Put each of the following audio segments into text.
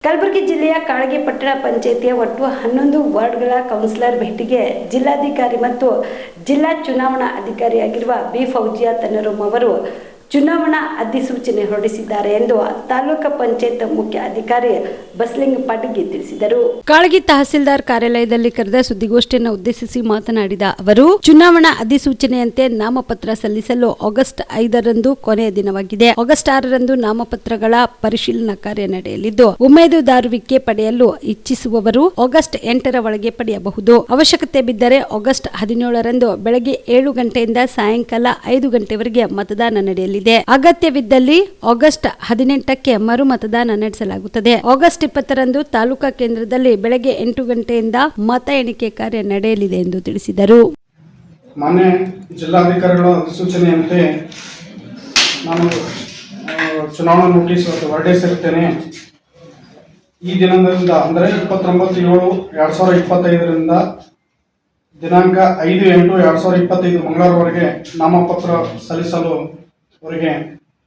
ಕಲಬುರಗಿ ಜಿಲ್ಲೆಯ ಕಾಳಗಿ ಪಟ್ಟಣ ಪಂಚಾಯಿತಿಯ ಒಟ್ಟು 11 ವಾರ್ಡ್ಗಳ ಕೌನ್ಸಿಲರ್ ಭೇಟಿಗೆ ಜಿಲ್ಲಾಧಿಕಾರಿ ಮತ್ತು ಜಿಲ್ಲಾ ಚುನಾವಣಾ ಅಧಿಕಾರಿಯಾಗಿರುವ ಬಿ ಫೌಜಿಯಾ ತನ್ನರುಮ್ ಅವರು ಚುನಾವಣಾ ಅಧಿಸೂಚನೆ ಹೊರಡಿಸಿದ್ದಾರೆ ಎಂದು ತಾಲೂಕು ಪಂಚಾಯತ್ ಮುಖ್ಯ ಅಧಿಕಾರಿ ಬಸಲಿಂಗ ಪಾಟಗಿ ತಿಳಿಸಿದರು. ಕಾಳಗಿ ತಹಸೀಲ್ದಾರ್ ಕಾರ್ಯಾಲಯದಲ್ಲಿ ಕರೆದ ಸುದ್ದಿಗೋಷ್ಠಿಯನ್ನು ಉದ್ದೇಶಿಸಿ ಮಾತನಾಡಿದ ಅವರು, ಚುನಾವಣಾ ಅಧಿಸೂಚನೆಯಂತೆ ನಾಮಪತ್ರ ಸಲ್ಲಿಸಲು ಆಗಸ್ಟ್ 5ರಂದು ಕೊನೆಯ ದಿನವಾಗಿದೆ. ಆಗಸ್ಟ್ 6ರಂದು ನಾಮಪತ್ರಗಳ ಪರಿಶೀಲನಾ ಕಾರ್ಯ ನಡೆಯಲಿದ್ದು, ಉಮೇದುದಾರುವಿಕೆ ಪಡೆಯಲು ಇಚ್ಛಿಸುವವರು ಆಗಸ್ಟ್ 8ರ ಒಳಗೆ ಪಡೆಯಬಹುದು. ಅವಶ್ಯಕತೆ ಬಿದ್ದರೆ ಆಗಸ್ಟ್ 17ರಂದು ಬೆಳಗ್ಗೆ 7 ಗಂಟೆಯಿಂದ ಸಾಯಂಕಾಲ 5 ಗಂಟೆವರೆಗೆ ಮತದಾನ ನಡೆಯಲಿದೆ. ಅಗತ್ಯವಿದ್ದಲ್ಲಿ ಆಗಸ್ಟ್ 18ಕ್ಕೆ ಮರು ಮತದಾನ ನಡೆಸಲಾಗುತ್ತದೆ. ಆಗಸ್ಟ್ 20ರಂದು ತಾಲೂಕಾ ಕೇಂದ್ರದಲ್ಲಿ ಬೆಳಗ್ಗೆ 8 ಗಂಟೆಯಿಂದ ಮತ ಎಣಿಕೆ ಕಾರ್ಯ ನಡೆಯಲಿದೆ ಎಂದು ತಿಳಿಸಿದರು. ಮಾನ್ಯ ಜಿಲ್ಲಾಧಿಕಾರಿಗಳ ಅಧಿಸೂಚನೆಯಂತೆ ನಾನು ಚುನಾವಣಾ ನೋಟಿಸ್ ಹೊರಡಿಸಿರುತ್ತೇನೆ. ಈ ದಿನದಿಂದ ಅಂದರೆ 29/7/2025ರಿಂದ ದಿನಾಂಕ 5/8/2025 ಮಂಗಳವಾರವರೆಗೆ ನಾಮಪತ್ರ ಸಲ್ಲಿಸಲು ಅವರಿಗೆ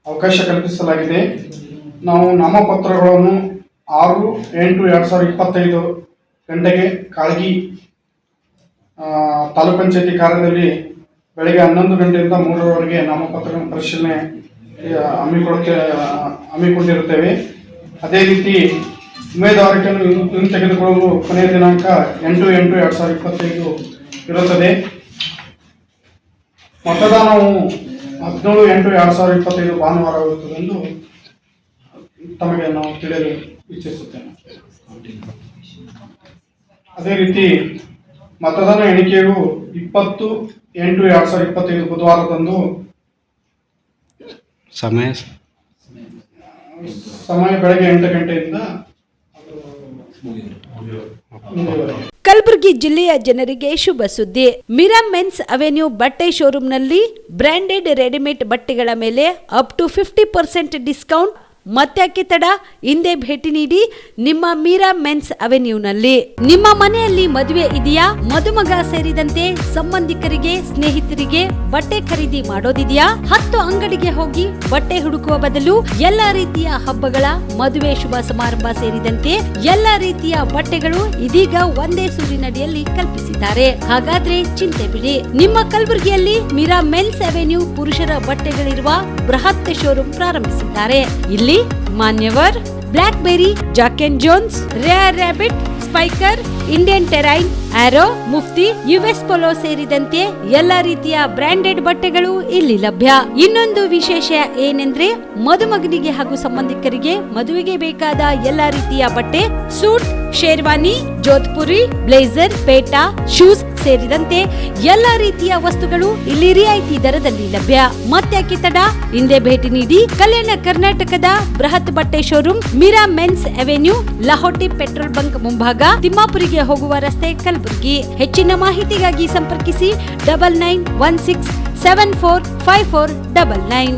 ಅವಕಾಶ ಕಲ್ಪಿಸಲಾಗಿದೆ. ನಾವು ನಾಮಪತ್ರಗಳನ್ನು 6/8/2025 ಗಂಟೆಗೆ ಕಾಳಗಿ ತಾಲೂಕು ಪಂಚಾಯತಿ ಕಾರ್ಯದಲ್ಲಿ ಬೆಳಗ್ಗೆ 11 ಗಂಟೆಯಿಂದ 3ರವರೆಗೆ ನಾಮಪತ್ರ ಪರಿಶೀಲನೆ ಹಮ್ಮಿಕೊಂಡಿರುತ್ತೇವೆ. ಅದೇ ರೀತಿ ಉಮೇದುವಾರಿಕೆಯನ್ನು ತೆಗೆದುಕೊಳ್ಳಲು ಕೊನೆಯ ದಿನಾಂಕ 8/8/2025 ಇರುತ್ತದೆ. ಮತದಾನವು 17/8/2025 ಭಾನುವಾರವಾಗುತ್ತದೆ ಎಂದು ತಮಗೆ ನಾವು ತಿಳಿಯಲು ಇಚ್ಛಿಸುತ್ತೇನೆ. ಅದೇ ರೀತಿ ಮತದಾನ ಎಣಿಕೆಯು 20/8/2025 ಬುಧವಾರದಂದು ಸಮಯ ಬೆಳಗ್ಗೆ 8 ಗಂಟೆಯಿಂದ ಕಲಬುರಗಿ ಜಿಲ್ಲೆಯ ಜನರಿಗೆ ಶುಭ ಸುದ್ದಿ. ಮೀರಾ ಮೆನ್ಸ್ ಅವೆನ್ಯೂ ಬಟ್ಟೆ ಶೋರೂಮ್ನಲ್ಲಿ ಬ್ರಾಂಡೆಡ್ ರೆಡಿಮೇಡ್ ಬಟ್ಟೆಗಳ ಮೇಲೆ ಅಪ್ ಟು 50% ಡಿಸ್ಕೌಂಟ್. ಮತ್ತ್ಯಾಕೆ ತಡ? ಹಿಂದೆ ಭೇಟಿ ನೀಡಿ ನಿಮ್ಮ ಮೀರಾ ಮೆನ್ಸ್ ಅವೆನ್ಯೂನಲ್ಲಿ. ನಿಮ್ಮ ಮನೆಯಲ್ಲಿ ಮದುವೆ ಇದೆಯಾ? ಮದುಮಗ ಸೇರಿದಂತೆ ಸಂಬಂಧಿಕರಿಗೆ, ಸ್ನೇಹಿತರಿಗೆ ಬಟ್ಟೆ ಖರೀದಿ ಮಾಡೋದಿದೆಯಾ? 10 ಅಂಗಡಿಗೆ ಹೋಗಿ ಬಟ್ಟೆ ಹುಡುಕುವ ಬದಲು ಎಲ್ಲಾ ರೀತಿಯ ಹಬ್ಬಗಳ, ಮದುವೆ, ಶುಭ ಸಮಾರಂಭ ಸೇರಿದಂತೆ ಎಲ್ಲಾ ರೀತಿಯ ಬಟ್ಟೆಗಳು ಇದೀಗ ಒಂದೇ ಸೂರಿನಡಿಯಲ್ಲಿ ಕಲ್ಪಿಸಿದ್ದಾರೆ. ಹಾಗಾದ್ರೆ ಚಿಂತೆ ಬಿಡಿ. ನಿಮ್ಮ ಕಲಬುರಗಿಯಲ್ಲಿ ಮೀರಾ ಮೆನ್ಸ್ ಅವೆನ್ಯೂ ಪುರುಷರ ಬಟ್ಟೆಗಳಿರುವ ಬೃಹತ್ ಶೋರೂಮ್ ಪ್ರಾರಂಭಿಸಿದ್ದಾರೆ. ಇಲ್ಲಿ Manyavar, Blackberry, Jack and Jones, Rare Rabbit, Spykar, Indian Terrain, Arrow, Mufti, US Polo ಸೇರಿದಂತೆ ಎಲ್ಲಾ ರೀತಿಯ ಬ್ರಾಂಡೆಡ್ ಬಟ್ಟೆಗಳು ಇಲ್ಲಿ ಲಭ್ಯ. ಇನ್ನೊಂದು ವಿಶೇಷ ಏನೆಂದ್ರೆ, ಮದುಮಗನಿಗೆ ಹಾಗೂ ಸಂಬಂಧಿಕರಿಗೆ ಮದುವೆಗೆ ಬೇಕಾದ ಎಲ್ಲಾ ರೀತಿಯ ಬಟ್ಟೆ, ಸೂಟ್, ಶೇರ್ವಾನಿ, ಜೋಧ್ಪುರಿ, ಬ್ಲೇಸರ್, ಪೇಟಾ, ಶೂಸ್ ಸೇರಿದಂತೆ ಎಲ್ಲಾ ರೀತಿಯ ವಸ್ತುಗಳು ಇಲ್ಲಿ ರಿಯಾಯಿತಿ ದರದಲ್ಲಿ ಲಭ್ಯ. ಮತ್ತ್ಯಾಕೆ ತಡ? ಹಿಂದೆ ಭೇಟಿ ನೀಡಿ. ಕಲ್ಯಾಣ ಕರ್ನಾಟಕದ ಬೃಹತ್ ಬಟ್ಟೆ showroom Meera men's avenue, Lahoti petrol bunk ಮುಂಭಾಗ, ತಿಮ್ಮಾಪುರಿಗೆ ಹೋಗುವ ರಸ್ತೆ, ಕಲಬುರಗಿ. ಹೆಚ್ಚಿನ ಮಾಹಿತಿಗಾಗಿ ಸಂಪರ್ಕಿಸಿ 9916745499.